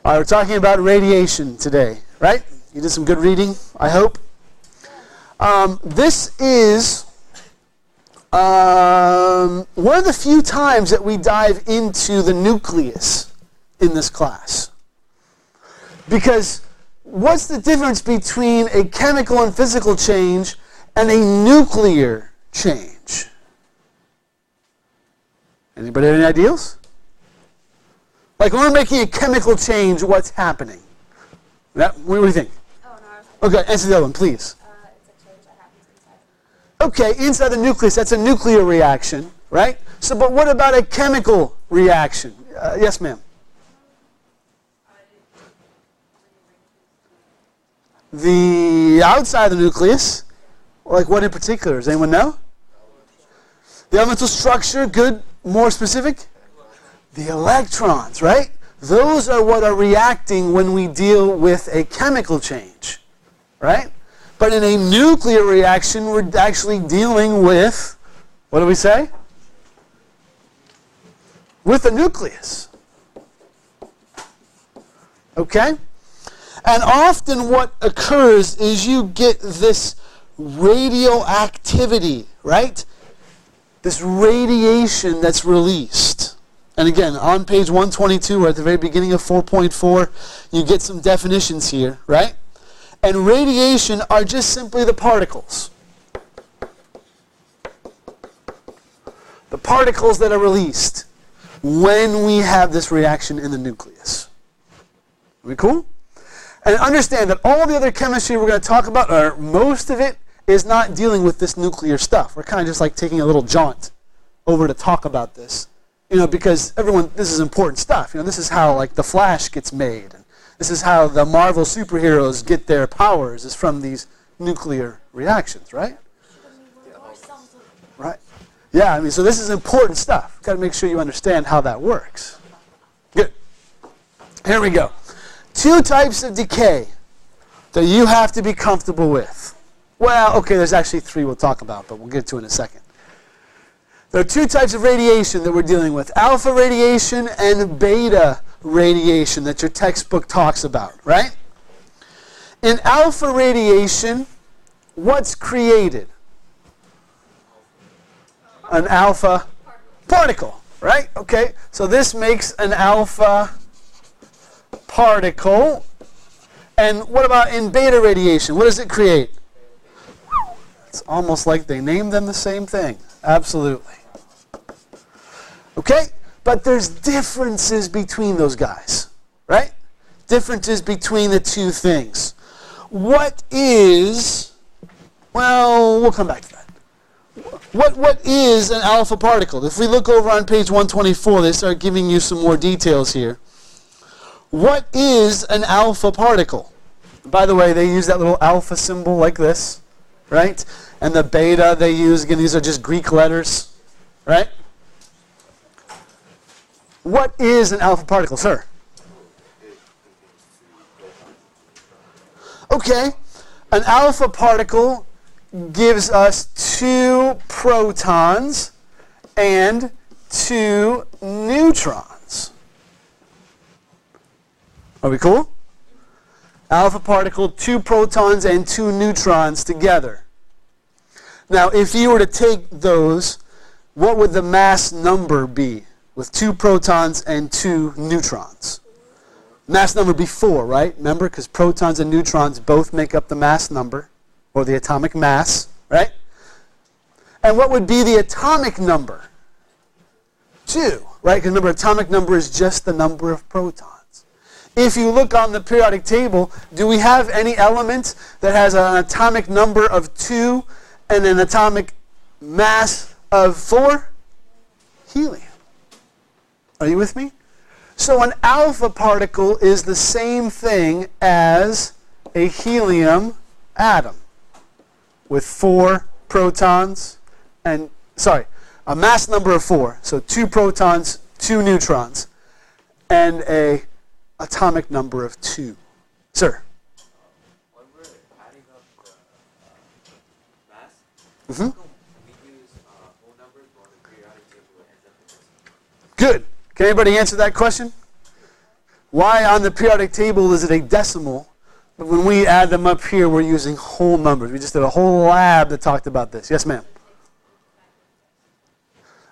All right, we're talking about radiation today, right? You did some good reading, I hope. This is one of the few times that we dive into the nucleus in this class. Because what's the difference between a chemical and physical change and a nuclear change? Anybody have any ideas? Like when we're making a chemical change, what's happening? What do you think? Oh, no, Okay, answer the other one, please. it's a change that happens inside. Okay, inside the nucleus, that's a nuclear reaction, right? So, but what about a chemical reaction? Yes, ma'am. The outside of the nucleus, like what in particular? Does anyone know? The elemental structure, good, more specific? The electrons, right? Those are what are reacting when we deal with a chemical change, right? But in a nuclear reaction, we're actually dealing with, what do we say? With the nucleus. Okay? And often what occurs is you get this radioactivity, right? This radiation that's released. And again, on page 122, or at the very beginning of 4.4, you get some definitions here, right? And radiation are just simply the particles. The particles that are released when we have this reaction in the nucleus. Are we cool? And understand that all the other chemistry we're going to talk about, or most of it, is not dealing with this nuclear stuff. We're kind of just like taking a little jaunt over to talk about this. You know, because everyone, this is important stuff. You know, this is how like the Flash gets made. And this is how the Marvel superheroes get their powers, is from these nuclear reactions, right? Right. Yeah, I mean, so this is important stuff. Got to make sure you understand how that works. Good. Here we go. 2 types of decay that you have to be comfortable with. Well, okay, there's actually 3 we'll talk about, but we'll get to in a second. There are 2 types of radiation that we're dealing with. Alpha radiation and beta radiation that your textbook talks about, right? In alpha radiation, what's created? An alpha particle, right? Okay, so this makes an alpha particle. And what about in beta radiation? What does it create? It's almost like they named them the same thing. Absolutely. Okay? But there's differences between those guys, right? Differences between the 2 things. What is, well, we'll come back to that. What is an alpha particle? If we look over on page 124, they start giving you some more details here. What is an alpha particle? By the way, they use that little alpha symbol like this, right? And the beta they use, again, these are just Greek letters, right? What is an alpha particle, sir? Okay, an alpha particle gives us 2 protons and 2 neutrons. Are we cool? Alpha particle, 2 protons and 2 neutrons together. Now, if you were to take those, what would the mass number be with 2 protons and 2 neutrons? Mass number be 4, right? Remember, because protons and neutrons both make up the mass number, or the atomic mass, right? And what would be the atomic number? 2, right? Because remember, atomic number is just the number of protons. If you look on the periodic table, do we have any element that has an atomic number of 2 and an atomic mass of 4? Helium. Are you with me? So an alpha particle is the same thing as a helium atom with 4 protons and, a mass number of 4. So 2 protons, 2 neutrons, and a atomic number of 2. Sir? When we're adding up the mass, we use whole numbers, but on the periodic table it ends up in decimals. Good. Can anybody answer that question? Why on the periodic table is it a decimal? But when we add them up here, we're using whole numbers. We just did a whole lab that talked about this. Yes, ma'am?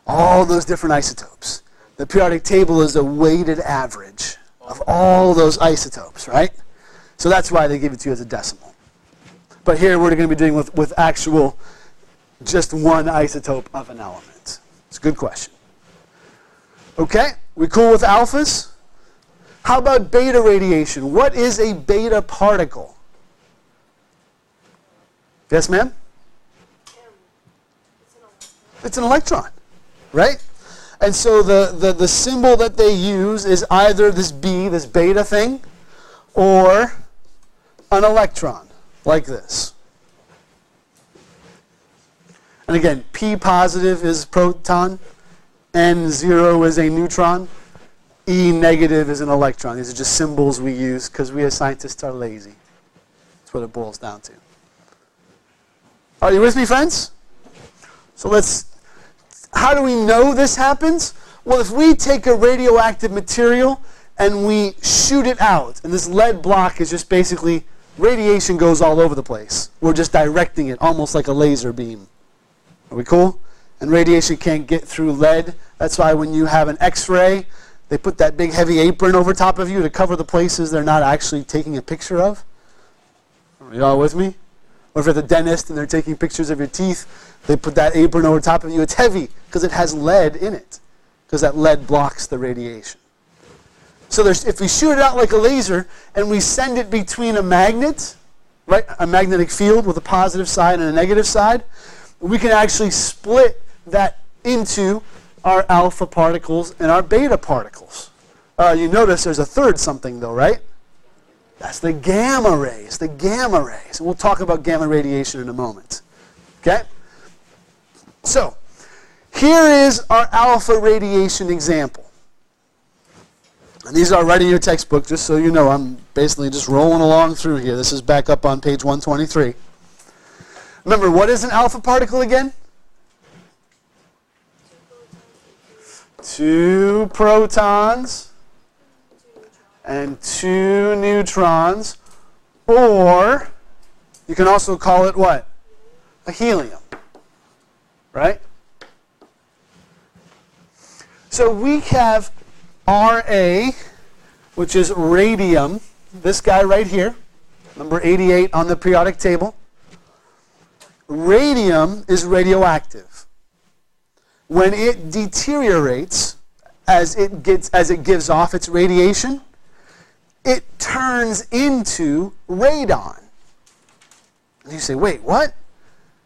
All those different isotopes. The periodic table is a weighted average of all those isotopes, right? So that's why they give it to you as a decimal. But here we're going to be doing with actual just one isotope of an element. It's a good question. Okay, we cool with alphas? How about beta radiation? What is a beta particle? Yes, ma'am? It's an electron, right? And so the symbol that they use is either this B, this beta thing, or an electron, like this. And again, P positive is proton, N0 is a neutron, E negative is an electron. These are just symbols we use because we as scientists are lazy. That's what it boils down to. Are you with me, friends? So how do we know this happens? Well, if we take a radioactive material and we shoot it out, and this lead block is just basically, radiation goes all over the place. We're just directing it almost like a laser beam. Are we cool? And radiation can't get through lead. That's why when you have an X-ray, they put that big heavy apron over top of you to cover the places they're not actually taking a picture of. Are you all with me? Or if you're the dentist and they're taking pictures of your teeth, they put that apron over top of you. It's heavy because it has lead in it, because that lead blocks the radiation. So if we shoot it out like a laser and we send it between a magnet, right, a magnetic field with a positive side and a negative side, we can actually split that into our alpha particles and our beta particles. You notice there's a third something though, right? That's the gamma rays, the gamma rays. And we'll talk about gamma radiation in a moment. Okay? So, here is our alpha radiation example. And these are right in your textbook, just so you know. I'm basically just rolling along through here. This is back up on page 123. Remember, what is an alpha particle again? 2 protons and 2 neutrons, or you can also call it what? A helium, right? So we have Ra, which is radium, this guy right here, number 88 on the periodic table. Radium is radioactive. When it deteriorates, as it gives off its radiation, it turns into radon. And you say, wait, what?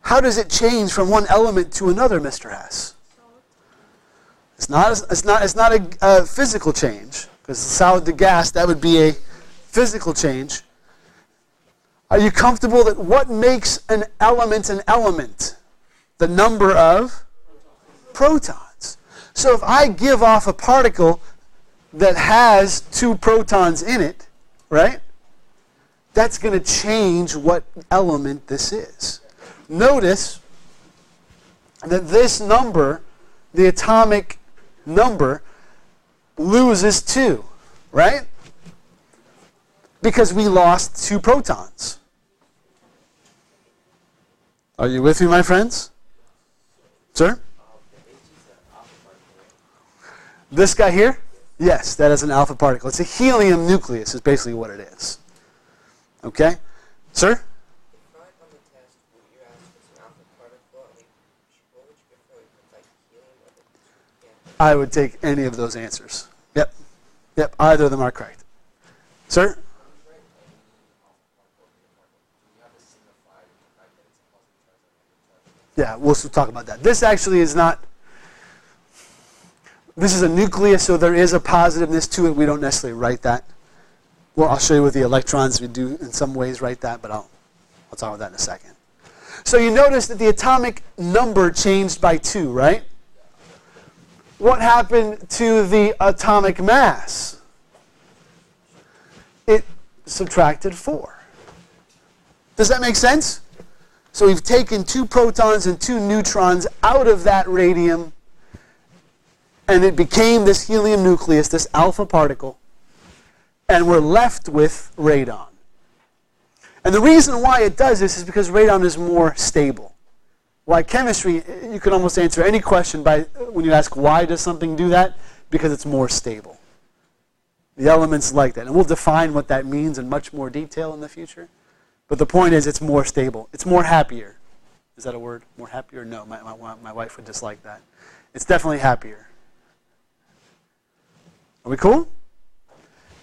How does it change from one element to another, Mr. Hess? It's not a physical change, because solid to gas, that would be a physical change. Are you comfortable that what makes an element an element? The number of protons. So if I give off a particle that has 2 protons in it, right? That's going to change what element this is. Notice that this number, the atomic number, loses 2, right? Because we lost 2 protons. Are you with me, my friends? Sir? This guy here? Yes, that is an alpha particle. It's a helium nucleus is basically what it is. Okay? Sir? I would take any of those answers. Yep. Yep, either of them are correct. Sir? Yeah, we'll talk about that. This actually is not, this is a nucleus, so there is a positiveness to it. We don't necessarily write that. Well, I'll show you with the electrons. We do in some ways write that, but I'll talk about that in a second. So you notice that the atomic number changed by 2, right? What happened to the atomic mass? It subtracted 4. Does that make sense? So we've taken 2 protons and 2 neutrons out of that radium, and it became this helium nucleus, this alpha particle. and we're left with radon. And the reason why it does this is because radon is more stable. Why chemistry, you can almost answer any question by when you ask why does something do that? Because it's more stable. The elements like that. And we'll define what that means in much more detail in the future. But the point is it's more stable. It's more happier. Is that a word? More happier? No, my wife would dislike that. It's definitely happier. Are we cool?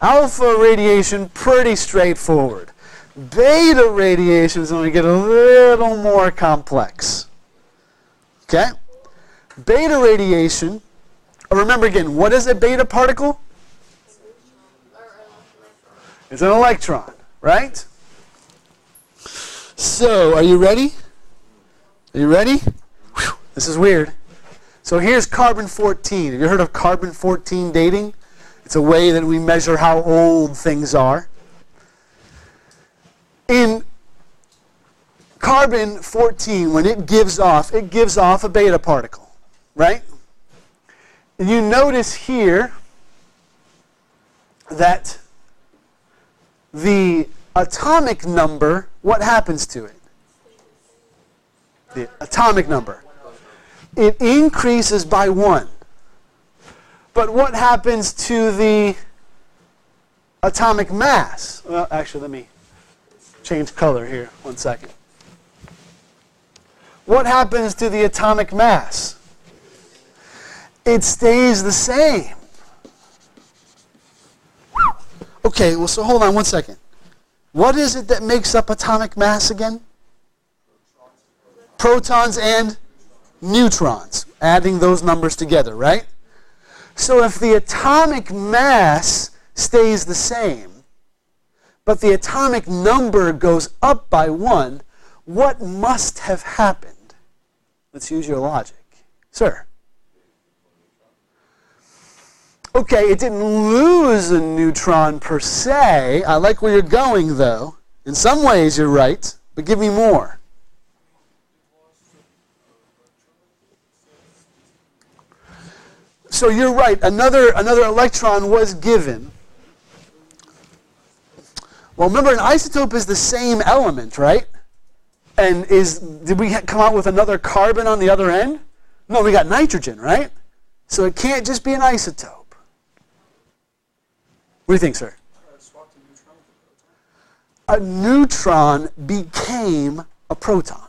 Alpha radiation, pretty straightforward. Beta radiation is going to get a little more complex. Okay? Beta radiation, remember again, what is a beta particle? It's an electron, right? So, are you ready? Are you ready? Whew, this is weird. So here's carbon-14. Have you heard of carbon-14 dating? It's a way that we measure how old things are. In carbon-14, when it gives off a beta particle, right? And you notice here that the atomic number, what happens to it? The atomic number. It increases by 1. But what happens to the atomic mass? Well, actually, let me change color here. 1 second. What happens to the atomic mass? It stays the same. Okay, well, so hold on 1 second. What is it that makes up atomic mass again? Protons and neutrons. Adding those numbers together, right? So if the atomic mass stays the same, but the atomic number goes up by 1, what must have happened? Let's use your logic. Sir? Okay, it didn't lose a neutron per se. I like where you're going, though. In some ways, you're right, but give me more. So you're right. Another electron was given. Well, remember, an isotope is the same element, right? And did we come out with another carbon on the other end? No, we got nitrogen, right? So it can't just be an isotope. What do you think, sir? A neutron became a proton.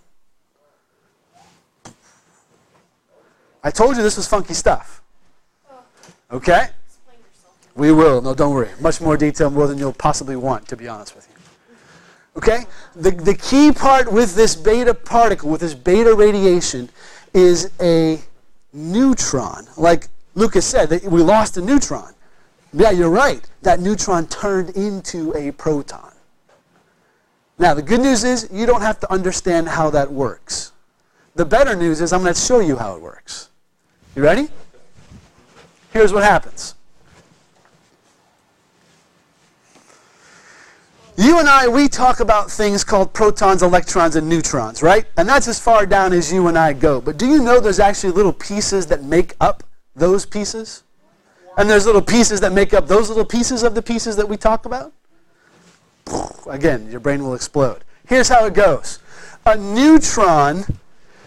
I told you this was funky stuff. Okay? We will. No, don't worry. Much more detail, more than you'll possibly want, to be honest with you. Okay? The key part with this beta particle, with this beta radiation, is a neutron. Like Lucas said, that we lost a neutron. Yeah, you're right. That neutron turned into a proton. Now, the good news is you don't have to understand how that works. The better news is I'm going to show you how it works. You ready? Here's what happens. You and I, we talk about things called protons, electrons, and neutrons, right? And that's as far down as you and I go. But do you know there's actually little pieces that make up those pieces? And there's little pieces that make up those little pieces of the pieces that we talk about? Again, your brain will explode. Here's how it goes. A neutron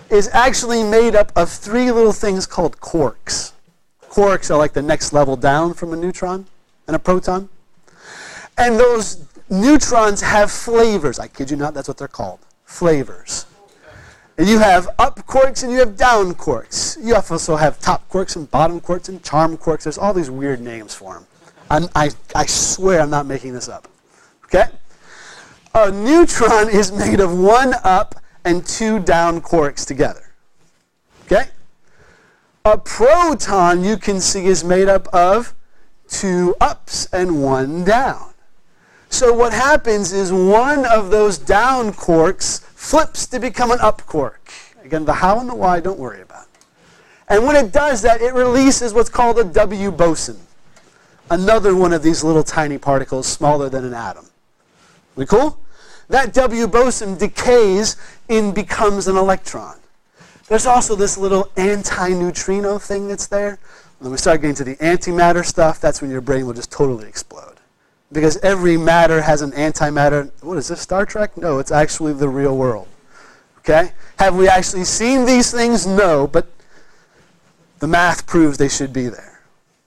is actually made up of 3 little things called quarks. Quarks are like the next level down from a neutron and a proton. And those neutrons have flavors. I kid you not, that's what they're called. Flavors. And you have up quarks and you have down quarks. You also have top quarks and bottom quarks and charm quarks. There's all these weird names for them. I swear I'm not making this up. Okay? A neutron is made of 1 up and 2 down quarks together. Okay? A proton, you can see, is made up of 2 ups and 1 down. So what happens is one of those down quarks flips to become an up quark. Again, the how and the why, don't worry about. And when it does that, it releases what's called a W boson. Another one of these little tiny particles smaller than an atom. We cool? That W boson decays and becomes an electron. There's also this little anti-neutrino thing that's there. When we start getting to the antimatter stuff, that's when your brain will just totally explode. Because every matter has an antimatter. What is this, Star Trek? No, it's actually the real world. Okay? Have we actually seen these things? No, but the math proves they should be there.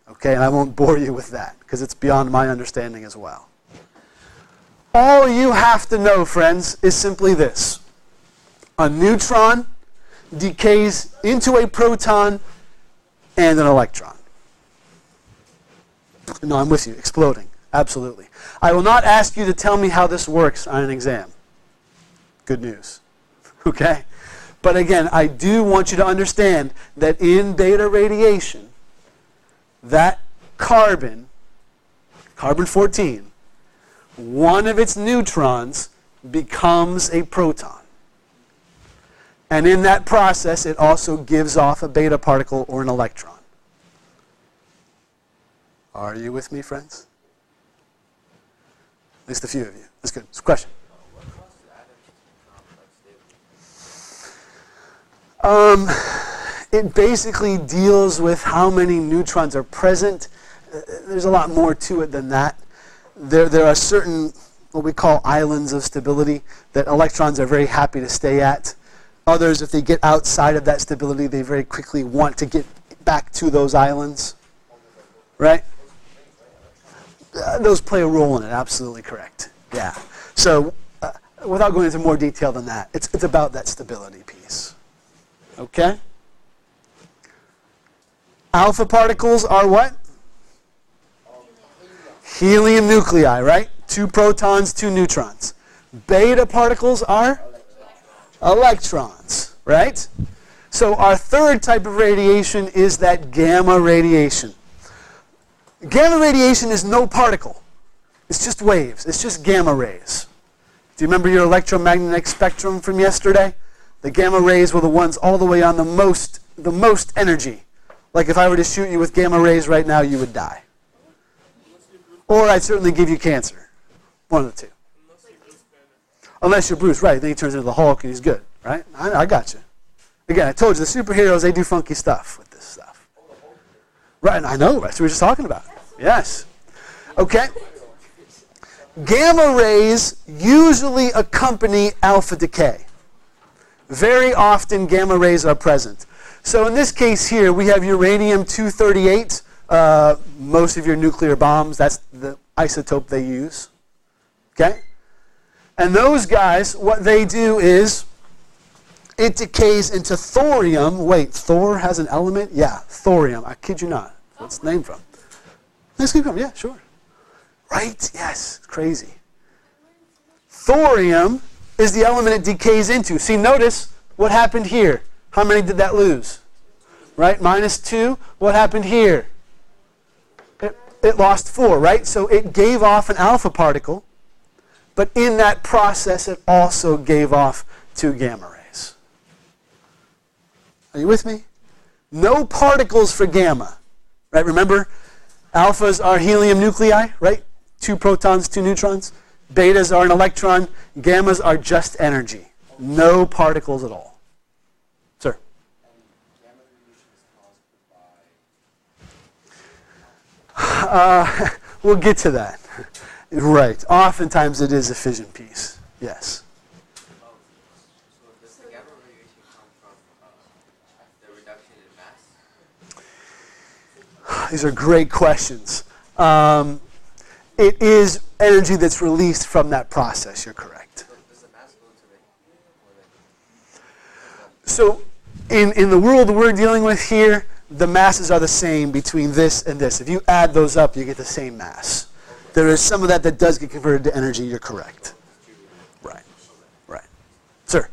Okay, and I won't bore you with that because it's beyond my understanding as well. All you have to know, friends, is simply this. A neutron decays into a proton and an electron. No, I'm with you. Exploding. Absolutely. I will not ask you to tell me how this works on an exam. Good news. Okay? But again, I do want you to understand that in beta radiation, that carbon 14, one of its neutrons becomes a proton. And in that process, it also gives off a beta particle or an electron. Are you with me, friends? At least a few of you. That's good. It's a question. It basically deals with how many neutrons are present. There's a lot more to it than that. There are certain, what we call islands of stability, that electrons are very happy to stay at. Others, if they get outside of that stability, they very quickly want to get back to those islands. Right? Those play a role in it, absolutely correct. Yeah. So, without going into more detail than that, it's about that stability piece. Okay? Alpha particles are what? Helium nuclei, right? 2 protons, 2 neutrons. Beta particles are? Electrons, right? So our third type of radiation is that gamma radiation. Gamma radiation is no particle. It's just waves. It's just gamma rays. Do you remember your electromagnetic spectrum from yesterday? The gamma rays were the ones all the way on the most energy. Like if I were to shoot you with gamma rays right now, you would die. Or I'd certainly give you cancer. One of the two. Unless you're Bruce, right. Then he turns into the Hulk and he's good, right? I got you. Again, I told you, the superheroes, they do funky stuff with this stuff. Right, and I know, that's what we were just talking about. Yes. Okay. Gamma rays usually accompany alpha decay. Very often gamma rays are present. So in this case here, we have uranium-238. Most of your nuclear bombs, that's the isotope they use. Okay? And those guys, what they do is, it decays into thorium. Wait, Thor has an element? Yeah, thorium. I kid you not. What's the name from? Let's keep going. Yeah, sure. Right? Yes. Crazy. Thorium is the element it decays into. See, notice what happened here. How many did that lose? Right? -2. What happened here? It lost 4, right? So it gave off an alpha particle, but in that process, it also gave off 2 gamma rays. Are you with me? No particles for gamma. Right? Remember, alphas are helium nuclei, right? 2 protons, 2 neutrons. Betas are an electron. Gammas are just energy. No particles at all. Sir? Gamma radiation is caused by... We'll get to that. Right. Oftentimes it is a fission piece. Yes. So does the gamma radiation come from the reduction in mass? These are great questions. It is energy that's released from that process. You're correct. So does the mass go to the... So in the world we're dealing with here, the masses are the same between this and this. If you add those up, you get the same mass. There is some of that that does get converted to energy. You're correct. Right. Right. Sir?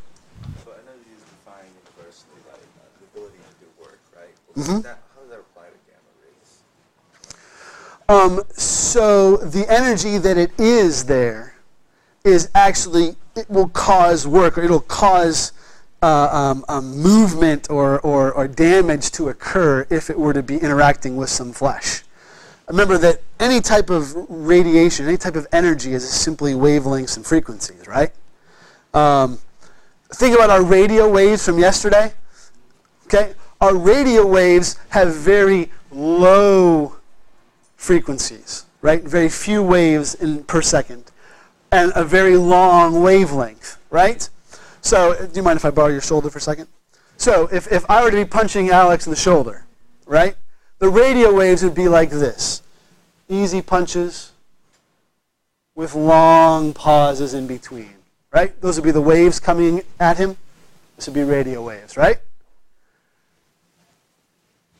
So energy is defined universally, like the ability to do work, right? Mm-hmm. How does that apply to gamma rays? So the energy that it is there is actually, it will cause work, or it'll cause movement or damage to occur if it were to be interacting with some flesh. Remember that any type of radiation, any type of energy is simply wavelengths and frequencies, right? Think about our radio waves from yesterday. Okay? Our radio waves have very low frequencies, right? Very few waves per second, and a very long wavelength, right? So, do you mind if I borrow your shoulder for a second? So, if I were to be punching Alex in the shoulder, right? The radio waves would be like this. Easy punches with long pauses in between, right? Those would be the waves coming at him. This would be radio waves, right?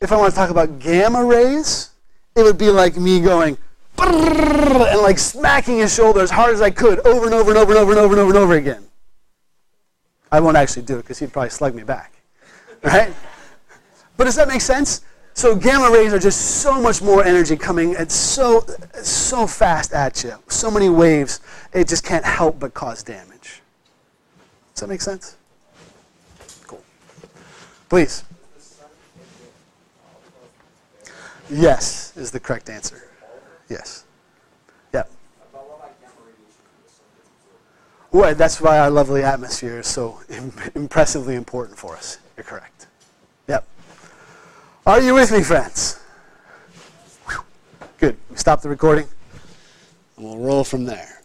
If I want to talk about gamma rays, it would be like me going and like smacking his shoulder as hard as I could over and over and over and over and over and over and over again. I won't actually do it because he'd probably slug me back, right? But does that make sense? So gamma rays are just so much more energy coming at so fast at you. So many waves, it just can't help but cause damage. Does that make sense? Cool. Please. Yes is the correct answer. Yes. Yeah. Well, that's why our lovely atmosphere is so impressively important for us. You're correct. Yep. Are you with me, friends? Whew. Good. We stop the recording, and we'll roll from there.